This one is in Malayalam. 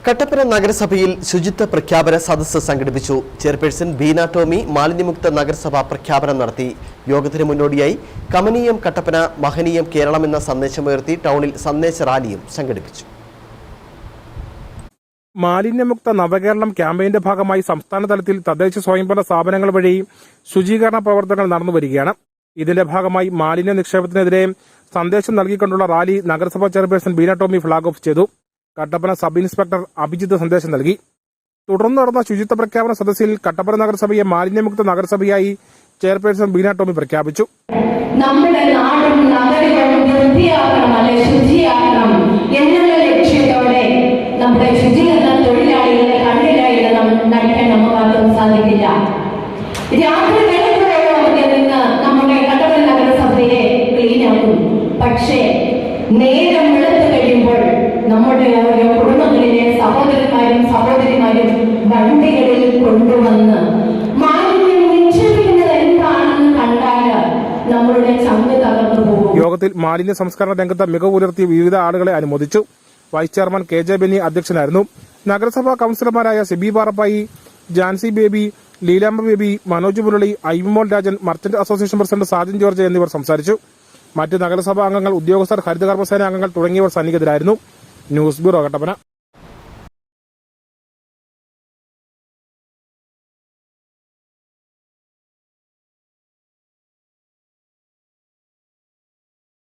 കട്ടപ്പന നഗരസഭയിൽ ശുചിത്വ പ്രഖ്യാപന സദസ്സ് സംഘടിപ്പിച്ചു. ചെയർപേഴ്സൺ ബീന ടോമി മാലിന്യമുക്ത നഗരസഭ പ്രഖ്യാപനം നടത്തി. യോഗത്തിന് മുന്നോടിയായി കമനീയം കട്ടപ്പന മഹനീയം കേരളം എന്ന സന്ദേശമുയർത്തി ടൗണിൽ സന്ദേശ റാലിയും സംഘടിപ്പിച്ചു. മാലിന്യമുക്ത നവകേരളം ക്യാമ്പയിന്റെ ഭാഗമായി സംസ്ഥാന തലത്തിൽ തദ്ദേശ സ്വയംഭരണ സ്ഥാപനങ്ങൾ വഴി ശുചീകരണ പ്രവർത്തനങ്ങൾ നടന്നുവരികയാണ്. ഇതിന്റെ ഭാഗമായി മാലിന്യ നിക്ഷേപത്തിനെതിരെ സന്ദേശം നൽകിക്കൊണ്ടുള്ള റാലി നഗരസഭാ chairperson Beena Tomy flag off ചെയ്തു. കട്ടപ്പന സബ് ഇൻസ്പെക്ടർ അഭിജിത്ത് സന്ദേശം നൽകി. തുടർന്ന് നടന്ന ശുചിത്വ പ്രഖ്യാപന സദസ്സിൽ കട്ടപ്പന നഗരസഭയെ മാലിന്യമുക്ത നഗരസഭയായി ചെയർപേഴ്സൺ ബീന ടോമി പ്രഖ്യാപിച്ചു. നമ്മുടെ നാടും നഗരവും വൃത്തിയാക്കണം, ശുചിയാക്കണം എന്നുള്ള ലക്ഷ്യത്തോടെ നമ്മുടെ ശുചീകരണ തൊഴിലാളികളെ കണ്ണിലായിട്ട് നടിക്കാൻ നമുക്ക് ആർക്കും സാധിക്കില്ല. രാത്രി വെളുപ്പിനോടെ നിന്ന് നമ്മുടെ കട്ടപ്പന നഗരസഭയെ ക്ലീൻ ആക്കും. പക്ഷേ നേരം വെളുത്തു കഴിയുമ്പോൾ നമ്മുടെ ഓരോ കുടുംബങ്ങളിലെ സഹോദരിമാരും വണ്ടികളിൽ കൊണ്ടുവന്ന് മാലിന്യം നിക്ഷേപിക്കുന്നത് എന്താണെന്ന് കണ്ടാൽ നമ്മളുടെ ചങ്ക് തകർന്നു പോകും. യോഗത്തിൽ മാലിന്യ സംസ്കരണ രംഗത്ത് മികവ് പുലർത്തിയ വിവിധ ആളുകളെ അനുമോദിച്ചു. Vice chairman K J Benny അധ്യക്ഷനായിരുന്നു. നഗരസഭാ കൌൺസിലർമാരായ Siby Parappayi, Jancy Baby, Leelamba Baby, Manoj Murali, Aimol Rajan, merchant association president Sajan George എന്നിവർ സംസാരിച്ചു. മറ്റ് നഗരസഭാ അംഗങ്ങൾ, ഉദ്യോഗസ്ഥർ, ഹരിതകർമ്മസേന അംഗങ്ങൾ തുടങ്ങിയവർ സന്നിഹിതരായിരുന്നു. News bureau, Kattappana.